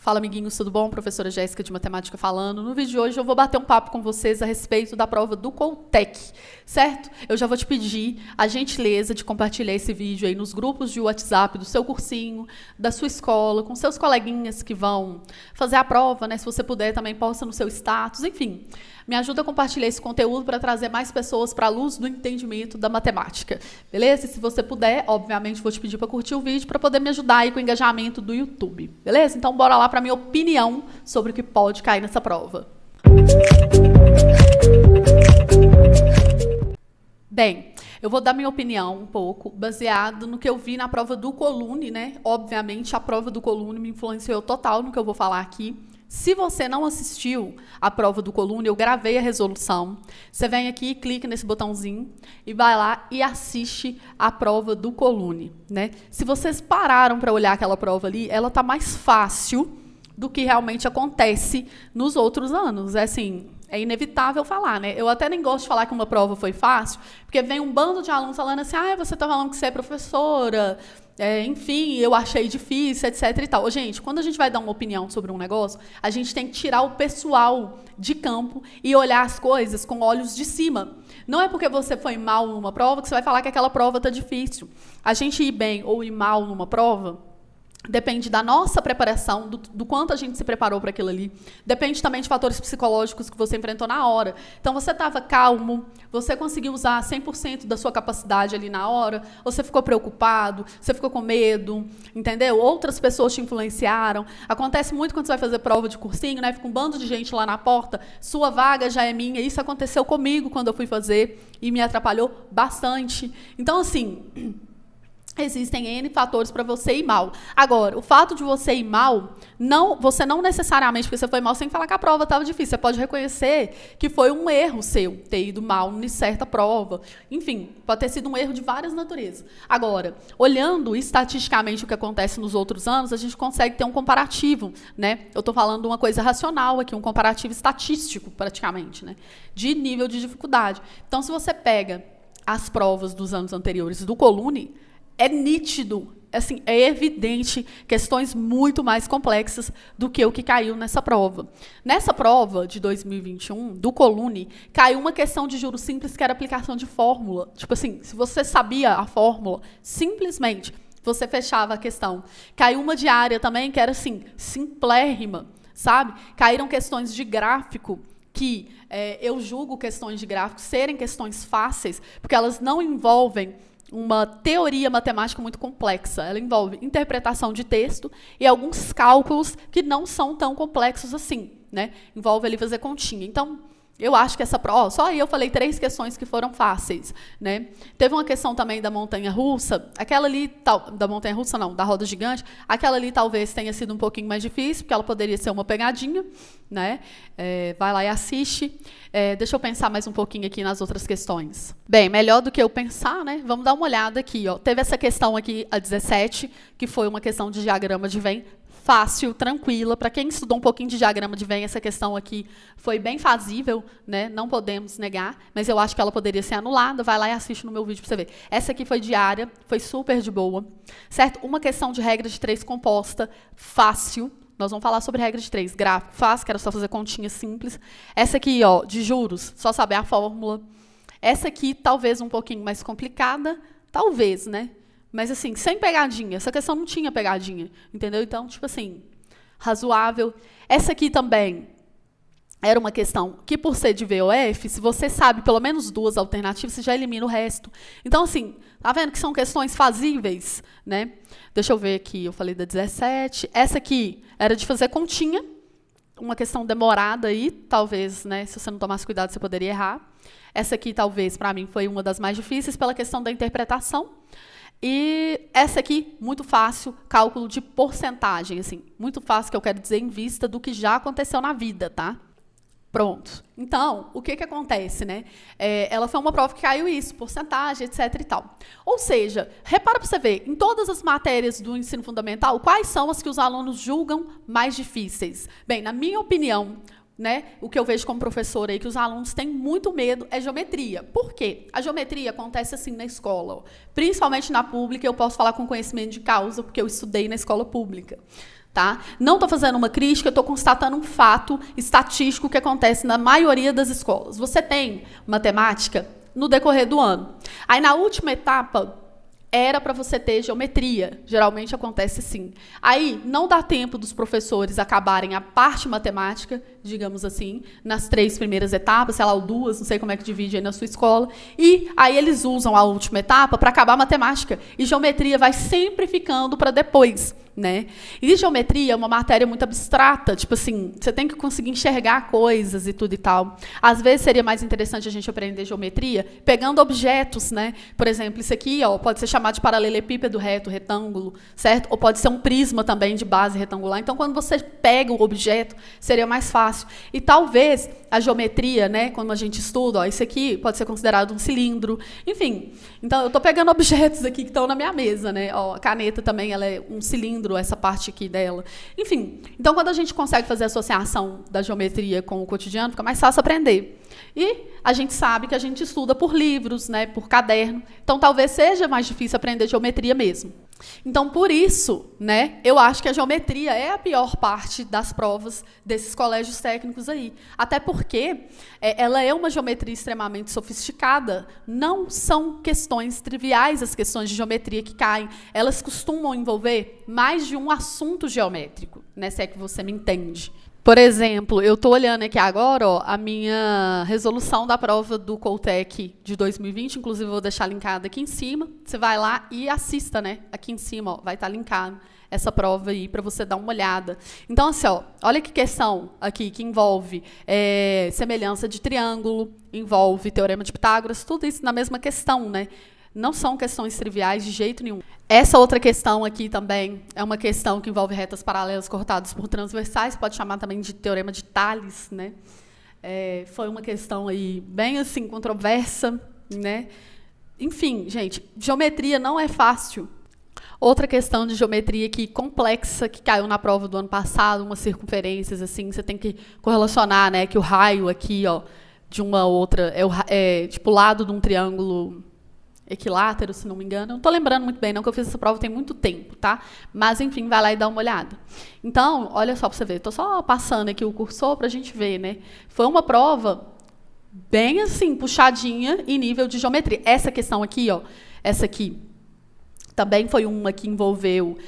Fala, amiguinhos, tudo bom? Professora Jéssica de Matemática falando. No vídeo de hoje eu vou bater um papo com vocês a respeito da prova do Coltec, certo? Eu já vou te pedir a gentileza de compartilhar esse vídeo aí nos grupos de WhatsApp do seu cursinho, da sua escola, com seus coleguinhas que vão fazer a prova, né? Se você puder, também posta no seu status, enfim. Me ajuda a compartilhar esse conteúdo para trazer mais pessoas para a luz do entendimento da matemática, beleza? E se você puder, obviamente, vou te pedir para curtir o vídeo para poder me ajudar aí com o engajamento do YouTube, beleza? Então, bora lá para a minha opinião sobre o que pode cair nessa prova. Bem, eu vou dar minha opinião um pouco baseado no que eu vi na prova do Colune, né? Obviamente, a prova do Colune me influenciou total no que eu vou falar aqui. Se você não assistiu a prova do Colune, eu gravei a resolução. Você vem aqui, clica nesse botãozinho e vai lá e assiste a prova do Colune, né? Se vocês pararam para olhar aquela prova ali, ela tá mais fácil do que realmente acontece nos outros anos. É assim, é inevitável falar, né? Eu até nem gosto de falar que uma prova foi fácil, porque vem um bando de alunos falando assim, você tá falando que você é professora, enfim, eu achei difícil, etc e tal. Gente, quando a gente vai dar uma opinião sobre um negócio, a gente tem que tirar o pessoal de campo e olhar as coisas com olhos de cima. Não é porque você foi mal numa prova que você vai falar que aquela prova tá difícil. A gente ir bem ou ir mal numa prova depende da nossa preparação, do quanto a gente se preparou para aquilo ali. Depende também de fatores psicológicos que você enfrentou na hora. Então, você estava calmo, você conseguiu usar 100% da sua capacidade ali na hora, você ficou preocupado, você ficou com medo, entendeu? Outras pessoas te influenciaram. Acontece muito quando você vai fazer prova de cursinho, né? Fica um bando de gente lá na porta, sua vaga já é minha. Isso aconteceu comigo quando eu fui fazer e me atrapalhou bastante. Então, assim, existem N fatores para você ir mal. Agora, o fato de você ir mal, você não necessariamente, porque você foi mal sem falar que a prova estava difícil. Você pode reconhecer que foi um erro seu ter ido mal em certa prova. Enfim, pode ter sido um erro de várias naturezas. Agora, olhando estatisticamente o que acontece nos outros anos, a gente consegue ter um comparativo, né? Eu estou falando de uma coisa racional aqui, um comparativo estatístico, praticamente, né? De nível de dificuldade. Então, se você pega as provas dos anos anteriores do Colune, é nítido, assim, é evidente questões muito mais complexas do que o que caiu nessa prova. Nessa prova de 2021, do Colune, caiu uma questão de juros simples que era aplicação de fórmula. Tipo assim, se você sabia a fórmula, simplesmente você fechava a questão. Caiu uma de área também que era, assim, simplérrima, sabe? Caíram questões de gráfico que eu julgo questões de gráfico serem questões fáceis, porque elas não envolvem uma teoria matemática muito complexa. Ela envolve interpretação de texto e alguns cálculos que não são tão complexos assim, né? Envolve ali fazer continha. Então, eu acho que essa prova, só aí eu falei 3 questões que foram fáceis, né? Teve uma questão também da montanha-russa, aquela ali, da montanha-russa não, da roda gigante, aquela ali talvez tenha sido um pouquinho mais difícil, porque ela poderia ser uma pegadinha, né? Vai lá e assiste. Deixa eu pensar mais um pouquinho aqui nas outras questões. Bem, melhor do que eu pensar, né? Vamos dar uma olhada aqui, ó. Teve essa questão aqui, a 17, que foi uma questão de diagrama de Venn, fácil, tranquila. Para quem estudou um pouquinho de diagrama de Venn, essa questão aqui foi bem fazível, né? Não podemos negar, mas eu acho que ela poderia ser anulada. Vai lá e assiste no meu vídeo para você ver. Essa aqui foi diária, foi super de boa, certo? Uma questão de regra de 3 composta, fácil. Nós vamos falar sobre regra de 3. Gráfico fácil, que era só fazer continha simples. Essa aqui, ó, de juros, só saber a fórmula. Essa aqui, talvez um pouquinho mais complicada, talvez, né? Mas, assim, sem pegadinha. Essa questão não tinha pegadinha, entendeu? Então, tipo assim, razoável. Essa aqui também era uma questão que, por ser de VOF, se você sabe pelo menos 2 alternativas, você já elimina o resto. Então, assim, tá vendo que são questões fazíveis, né? Deixa eu ver aqui, eu falei da 17. Essa aqui era de fazer continha, uma questão demorada aí, talvez, né? Se você não tomasse cuidado, você poderia errar. Essa aqui, talvez, para mim, foi uma das mais difíceis pela questão da interpretação. E essa aqui, muito fácil, cálculo de porcentagem, assim, muito fácil, que eu quero dizer em vista do que já aconteceu na vida, tá? Pronto. Então, o que acontece, né? Ela foi uma prova que caiu isso, porcentagem, etc e tal. Ou seja, repara para você ver, em todas as matérias do ensino fundamental, quais são as que os alunos julgam mais difíceis? Bem, na minha opinião, né, o que eu vejo como professora aí, que os alunos têm muito medo, é geometria. Por quê? A geometria acontece assim na escola, ó. Principalmente na pública, eu posso falar com conhecimento de causa, porque eu estudei na escola pública, Tá? Não estou fazendo uma crítica, estou constatando um fato estatístico que acontece na maioria das escolas. Você tem matemática no decorrer do ano. Aí, na última etapa, era para você ter geometria. Geralmente acontece assim. Aí, não dá tempo dos professores acabarem a parte matemática, digamos assim, nas 3 primeiras etapas, sei lá, ou 2, não sei como é que divide aí na sua escola. E aí eles usam a última etapa para acabar a matemática. E geometria vai sempre ficando para depois. Né? E geometria é uma matéria muito abstrata, tipo assim, você tem que conseguir enxergar coisas e tudo e tal. Às vezes seria mais interessante a gente aprender geometria pegando objetos, né? Por exemplo, isso aqui, ó, pode ser chamado de paralelepípedo reto, retângulo, certo? Ou pode ser um prisma também de base retangular. Então, quando você pega o objeto, seria mais fácil. E talvez a geometria, né, quando a gente estuda, ó, isso aqui pode ser considerado um cilindro. Enfim, então eu estou pegando objetos aqui que estão na minha mesa, né? Ó, a caneta também, ela é um cilindro, essa parte aqui dela. Enfim, então quando a gente consegue fazer a associação da geometria com o cotidiano, fica mais fácil aprender. E a gente sabe que a gente estuda por livros, né, por caderno. Então talvez seja mais difícil aprender geometria mesmo. Então, por isso, né, eu acho que a geometria é a pior parte das provas desses colégios técnicos aí. Até porque ela é uma geometria extremamente sofisticada. Não são questões triviais as questões de geometria que caem. Elas costumam envolver mais de um assunto geométrico, né, se é que você me entende. Por exemplo, eu estou olhando aqui agora, ó, a minha resolução da prova do Coltec de 2020, inclusive eu vou deixar linkada aqui em cima. Você vai lá e assista, né? Aqui em cima, ó, vai estar linkado essa prova aí para você dar uma olhada. Então, assim, ó, olha que questão aqui que envolve semelhança de triângulo, envolve teorema de Pitágoras, tudo isso na mesma questão, né? Não são questões triviais de jeito nenhum. Essa outra questão aqui também é uma questão que envolve retas paralelas cortadas por transversais, pode chamar também de teorema de Tales, né? Foi uma questão aí bem assim controversa, né? Enfim, gente, geometria não é fácil. Outra questão de geometria que complexa, que caiu na prova do ano passado, umas circunferências assim, você tem que correlacionar, né, que o raio aqui, ó, de uma outra é tipo o lado de um triângulo equilátero, se não me engano. Não estou lembrando muito bem, não, que eu fiz essa prova tem muito tempo, tá? Mas, enfim, vai lá e dá uma olhada. Então, olha só para você ver. Estou só passando aqui o cursor para a gente ver, né? Foi uma prova bem, assim, puxadinha em nível de geometria. Essa questão aqui, ó, essa aqui, também foi uma que envolveu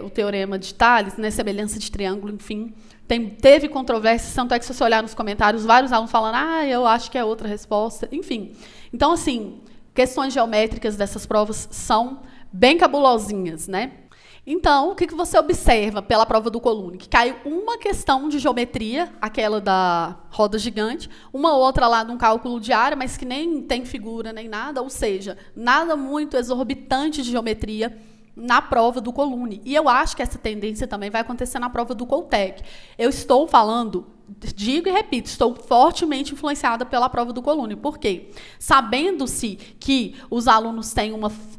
o teorema de Tales, né? Semelhança de triângulo, enfim. Teve controvérsia, tanto é que se você olhar nos comentários, vários alunos falando, eu acho que é outra resposta. Enfim. Então, assim, questões geométricas dessas provas são bem cabulosinhas, né? Então, o que você observa pela prova do Colune? Que caiu uma questão de geometria, aquela da roda gigante, uma outra lá num cálculo de área, mas que nem tem figura nem nada, ou seja, nada muito exorbitante de geometria na prova do Colune. E eu acho que essa tendência também vai acontecer na prova do Coltec. Eu estou falando, digo e repito, estou fortemente influenciada pela prova do Colune. Por quê? Sabendo-se que os alunos têm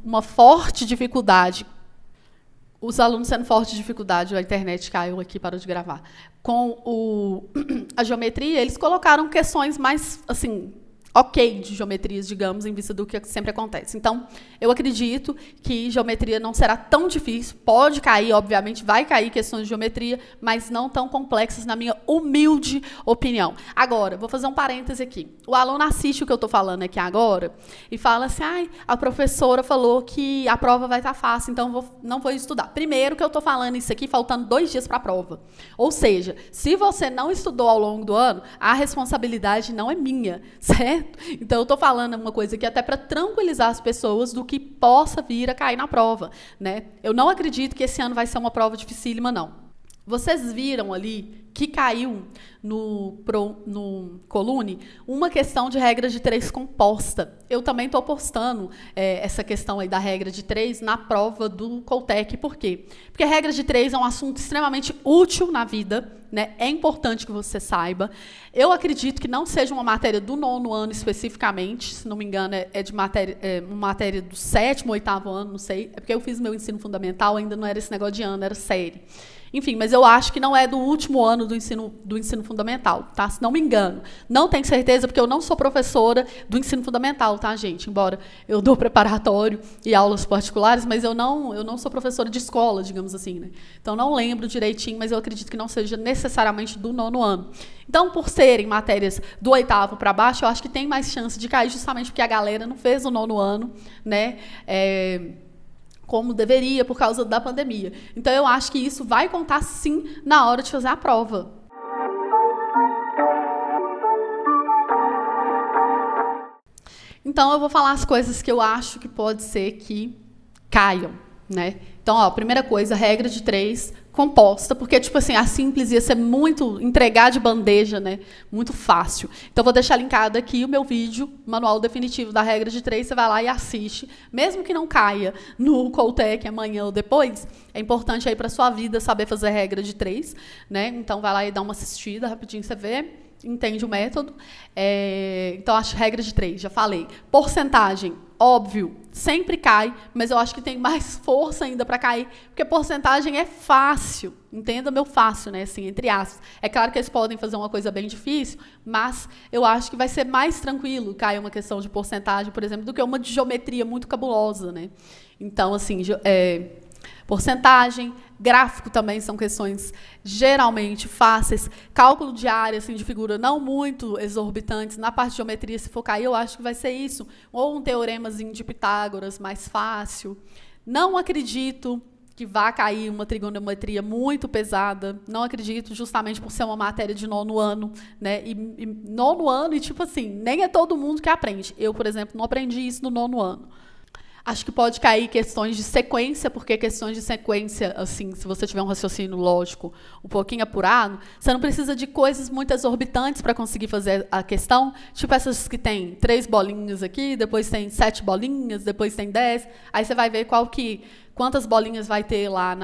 uma forte dificuldade, os alunos tendo forte dificuldade, a internet caiu aqui, parou de gravar, com a geometria, eles colocaram questões mais, assim, ok de geometrias, digamos, em vista do que sempre acontece. Então, eu acredito que geometria não será tão difícil. Pode cair, obviamente, vai cair questões de geometria, mas não tão complexas, na minha humilde opinião. Agora, vou fazer um parêntese aqui. O aluno assiste o que eu estou falando aqui agora e fala assim, a professora falou que a prova vai estar fácil, então não vou estudar. Primeiro que eu estou falando isso aqui faltando 2 dias para a prova. Ou seja, se você não estudou ao longo do ano, a responsabilidade não é minha, certo? Então, eu estou falando uma coisa aqui até para tranquilizar as pessoas do que possa vir a cair na prova, né? Eu não acredito que esse ano vai ser uma prova dificílima, não. Vocês viram ali que caiu no Colune uma questão de regra de 3 composta. Eu também estou postando essa questão aí da regra de 3 na prova do Coltec. Por quê? Porque a regra de 3 é um assunto extremamente útil na vida, né? É importante que você saiba. Eu acredito que não seja uma matéria do 9º ano especificamente, se não me engano, uma matéria do 7º, 8º ano, não sei. É porque eu fiz meu ensino fundamental, ainda não era esse negócio de ano, era série. Enfim, mas eu acho que não é do último ano do ensino fundamental, tá? Se não me engano. Não tenho certeza, porque eu não sou professora do ensino fundamental, tá, gente? Embora eu dou preparatório e aulas particulares, mas eu não sou professora de escola, digamos assim, né? Então, não lembro direitinho, mas eu acredito que não seja necessariamente do 9º ano. Então, por serem matérias do 8º para baixo, eu acho que tem mais chance de cair justamente porque a galera não fez o 9º ano, né? Como deveria por causa da pandemia. Então, eu acho que isso vai contar, sim, na hora de fazer a prova. Então, eu vou falar as coisas que eu acho que pode ser que caiam, né? Então, ó, primeira coisa, regra de 3, composta, porque, tipo assim, a simples ia ser muito, entregar de bandeja, né? Muito fácil. Então, vou deixar linkado aqui o meu vídeo, manual definitivo da regra de 3, você vai lá e assiste. Mesmo que não caia no Coltec amanhã ou depois, é importante aí para sua vida saber fazer regra de 3, né? Então, vai lá e dá uma assistida, rapidinho você vê. Entende o método. Então, acho regra de 3, já falei. Porcentagem, óbvio, sempre cai, mas eu acho que tem mais força ainda para cair, porque porcentagem é fácil. Entenda meu fácil, né? Assim, entre aspas. É claro que eles podem fazer uma coisa bem difícil, mas eu acho que vai ser mais tranquilo cair uma questão de porcentagem, por exemplo, do que uma de geometria muito cabulosa, né? Então, assim, porcentagem, gráfico também são questões geralmente fáceis. Cálculo de área, assim, de figura não muito exorbitantes. Na parte de geometria, se for cair, eu acho que vai ser isso. Ou um teoremazinho de Pitágoras mais fácil. Não acredito que vá cair uma trigonometria muito pesada. Não acredito, justamente por ser uma matéria de 9º ano, né? E 9º ano, e tipo assim, nem é todo mundo que aprende. Eu, por exemplo, não aprendi isso no 9º ano. Acho que pode cair questões de sequência, porque questões de sequência, assim, se você tiver um raciocínio lógico um pouquinho apurado, você não precisa de coisas muito exorbitantes para conseguir fazer a questão, tipo essas que tem 3 bolinhas aqui, depois tem 7 bolinhas, depois tem 10, aí você vai ver quantas bolinhas vai ter lá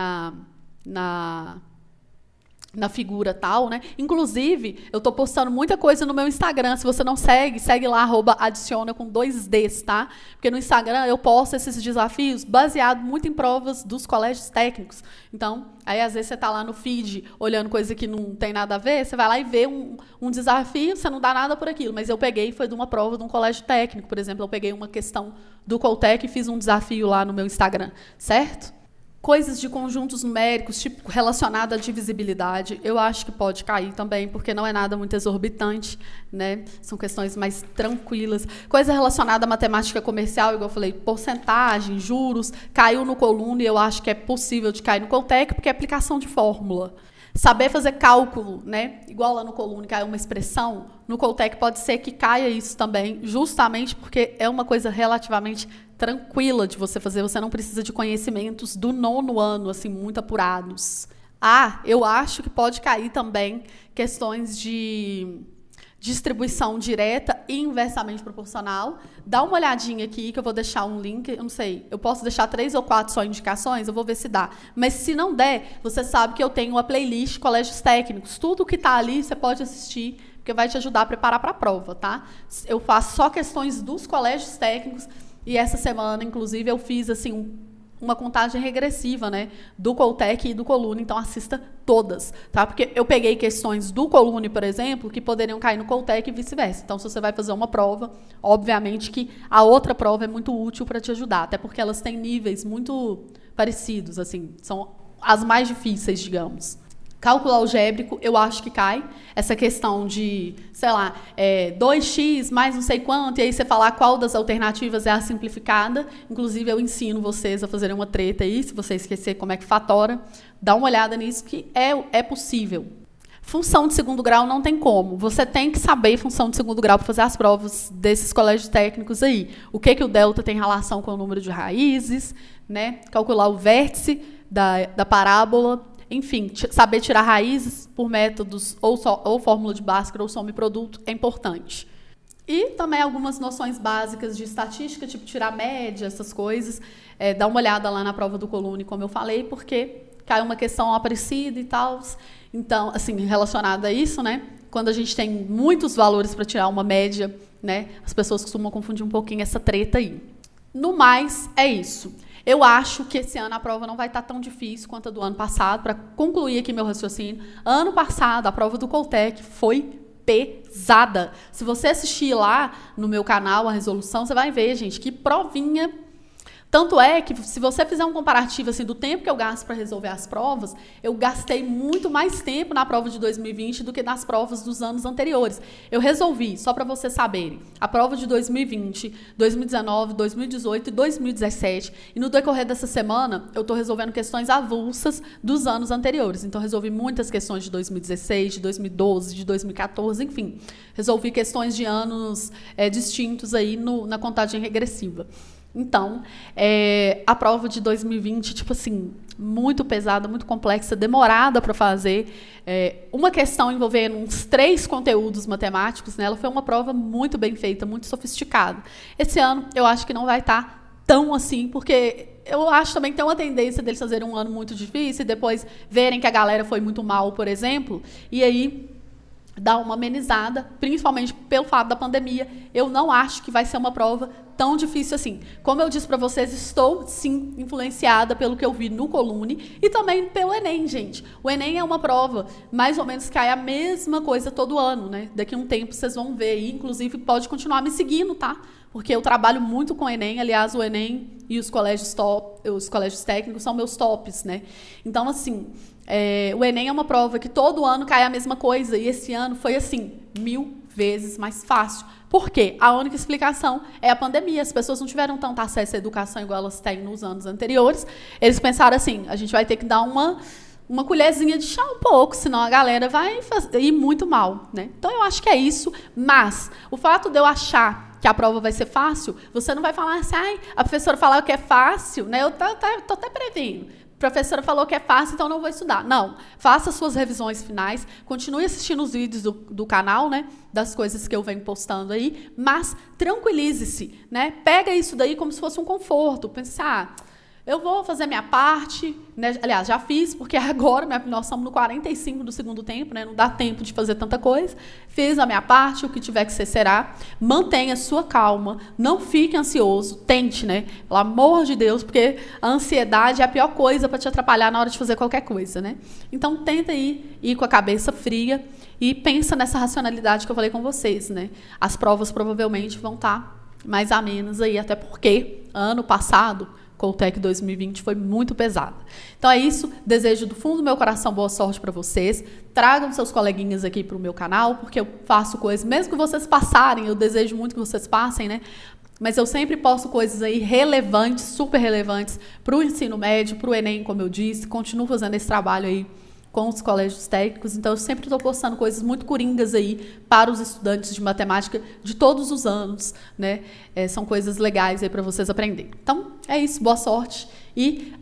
na figura tal, né? Inclusive, eu estou postando muita coisa no meu Instagram. Se você não segue, segue lá, @adiciona com 2 Ds, tá? Porque no Instagram eu posto esses desafios baseado muito em provas dos colégios técnicos. Então, aí às vezes você está lá no feed olhando coisa que não tem nada a ver, você vai lá e vê um desafio, você não dá nada por aquilo. Mas eu peguei, foi de uma prova de um colégio técnico, por exemplo, eu peguei uma questão do Coltec e fiz um desafio lá no meu Instagram, certo? Coisas de conjuntos numéricos, tipo relacionado à divisibilidade, eu acho que pode cair também, porque não é nada muito exorbitante, né? São questões mais tranquilas. Coisa relacionada à matemática comercial, igual eu falei, porcentagem, juros, caiu no Coluna e eu acho que é possível de cair no Coltec, porque é aplicação de fórmula. Saber fazer cálculo, né? Igual lá no Coluna caiu uma expressão, no Coltec pode ser que caia isso também, justamente porque é uma coisa relativamente tranquila de você fazer, você não precisa de conhecimentos do 9º ano, assim, muito apurados. Eu acho que pode cair também questões de distribuição direta e inversamente proporcional. Dá uma olhadinha aqui, que eu vou deixar um link, eu não sei, eu posso deixar 3 ou 4 só indicações, eu vou ver se dá. Mas se não der, você sabe que eu tenho uma playlist Colégios Técnicos, tudo que está ali você pode assistir, porque vai te ajudar a preparar para a prova, tá? Eu faço só questões dos colégios técnicos, e essa semana, inclusive, eu fiz assim uma contagem regressiva, né, do Coltec e do Coluna, então assista todas, tá? Porque eu peguei questões do Coluna, por exemplo, que poderiam cair no Coltec e vice-versa. Então, se você vai fazer uma prova, obviamente que a outra prova é muito útil para te ajudar, até porque elas têm níveis muito parecidos, assim, são as mais difíceis, digamos. Cálculo algébrico, eu acho que cai. Essa questão de, sei lá, 2x mais não sei quanto, e aí você falar qual das alternativas é a simplificada. Inclusive, eu ensino vocês a fazerem uma treta aí, se você esquecer como é que fatora. Dá uma olhada nisso, que é possível. Função de 2º grau não tem como. Você tem que saber função de 2º grau para fazer as provas desses colégios técnicos aí. O que o delta tem relação com o número de raízes, né? Calcular o vértice da parábola. Enfim, saber tirar raízes por métodos ou fórmula de Bhaskara ou soma e produto é importante. E também algumas noções básicas de estatística, tipo tirar média, essas coisas. Dá uma olhada lá na prova do Coluna, como eu falei, porque caiu uma questão parecida e tal. Então, assim, relacionada a isso, né? Quando a gente tem muitos valores para tirar uma média, né? As pessoas costumam confundir um pouquinho essa treta aí. No mais, é isso. Eu acho que esse ano a prova não vai estar tão difícil quanto a do ano passado. Para concluir aqui meu raciocínio, ano passado a prova do Coltec foi pesada. Se você assistir lá no meu canal a resolução, você vai ver, gente, que provinha. Tanto é que, se você fizer um comparativo assim, do tempo que eu gasto para resolver as provas, eu gastei muito mais tempo na prova de 2020 do que nas provas dos anos anteriores. Eu resolvi, só para vocês saberem, a prova de 2020, 2019, 2018 e 2017. E no decorrer dessa semana, eu estou resolvendo questões avulsas dos anos anteriores. Então, resolvi muitas questões de 2016, de 2012, de 2014, enfim. Resolvi questões de anos distintos aí na contagem regressiva. Então, a prova de 2020, tipo assim, muito pesada, muito complexa, demorada para fazer. Uma questão envolvendo uns 3 conteúdos matemáticos, né? Ela foi uma prova muito bem feita, muito sofisticada. Esse ano, eu acho que não vai estar tão assim, porque eu acho também que tem uma tendência deles fazerem um ano muito difícil e depois verem que a galera foi muito mal, por exemplo, e aí dar uma amenizada, principalmente pelo fato da pandemia. Eu não acho que vai ser uma prova tão difícil assim. Como eu disse para vocês, estou, sim, influenciada pelo que eu vi no Colune e também pelo Enem, gente. O Enem é uma prova, mais ou menos, cai a mesma coisa todo ano, né? Daqui a um tempo vocês vão ver aí, inclusive pode continuar me seguindo, tá? Porque eu trabalho muito com o Enem, aliás, o Enem e os colégios técnicos são meus tops, né? Então, assim, o Enem é uma prova que todo ano cai a mesma coisa, e esse ano foi, assim, 1000 vezes mais fácil. Por quê? A única explicação é a pandemia. As pessoas não tiveram tanto acesso à educação igual elas têm nos anos anteriores. Eles pensaram assim, a gente vai ter que dar uma colherzinha de chá um pouco, senão a galera vai ir muito mal, né? Então, eu acho que é isso, mas o fato de eu achar que a prova vai ser fácil, você não vai falar assim, a professora falou que é fácil, né? Eu tô até prevendo. A professora falou que é fácil, então não vou estudar. Não, faça suas revisões finais, continue assistindo os vídeos do canal, né, das coisas que eu venho postando aí, mas tranquilize-se, né? Pega isso daí como se fosse um conforto. Pensar, eu vou fazer a minha parte, né? Aliás, já fiz, porque agora nós estamos no 45 do segundo tempo, né? Não dá tempo de fazer tanta coisa. Fiz a minha parte, o que tiver que ser será. Mantenha sua calma, não fique ansioso, tente, né? Pelo amor de Deus, porque a ansiedade é a pior coisa para te atrapalhar na hora de fazer qualquer coisa, né? Então, tenta ir com a cabeça fria e pensa nessa racionalidade que eu falei com vocês, né? As provas provavelmente vão estar mais amenas aí, até porque ano passado Coltec 2020 foi muito pesada. Então é isso, desejo do fundo do meu coração boa sorte para vocês. Tragam seus coleguinhas aqui para o meu canal, porque eu faço coisas, mesmo que vocês passarem, eu desejo muito que vocês passem, né? Mas eu sempre posto coisas aí relevantes, super relevantes para o ensino médio, para o Enem, como eu disse. Continuo fazendo esse trabalho aí com os colégios técnicos, então eu sempre estou postando coisas muito coringas aí para os estudantes de matemática de todos os anos, né? São coisas legais aí para vocês aprenderem. Então, é isso, boa sorte. E,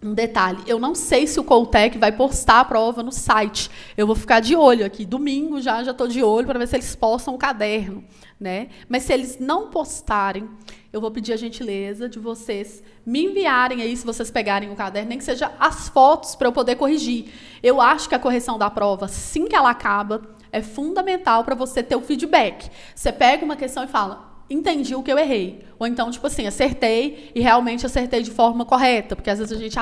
um detalhe, eu não sei se o Coltec vai postar a prova no site. Eu vou ficar de olho aqui, domingo já estou de olho para ver se eles postam o caderno, né? Mas se eles não postarem, eu vou pedir a gentileza de vocês me enviarem aí, se vocês pegarem o caderno, nem que seja as fotos para eu poder corrigir. Eu acho que a correção da prova, assim que ela acaba, é fundamental para você ter o feedback. Você pega uma questão e fala, entendi o que eu errei. Ou então, tipo assim, acertei e realmente acertei de forma correta, porque às vezes a gente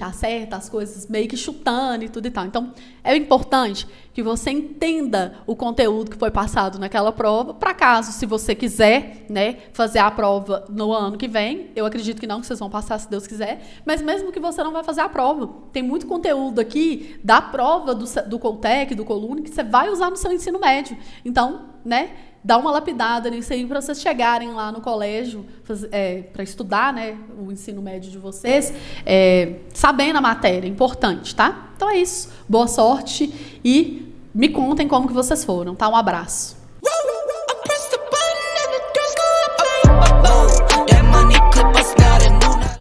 acerta as coisas meio que chutando e tudo e tal. Então, é importante que você entenda o conteúdo que foi passado naquela prova, para caso, se você quiser, né, fazer a prova no ano que vem, eu acredito que não, que vocês vão passar, se Deus quiser, mas mesmo que você não vai fazer a prova, tem muito conteúdo aqui da prova do Coltec, do Colune, que você vai usar no seu ensino médio. Então, né, dá uma lapidada nisso aí para vocês chegarem lá no colégio para estudar, né, o ensino médio de vocês, sabendo a matéria, importante, tá? Então é isso, boa sorte e me contem como que vocês foram, tá? Um abraço.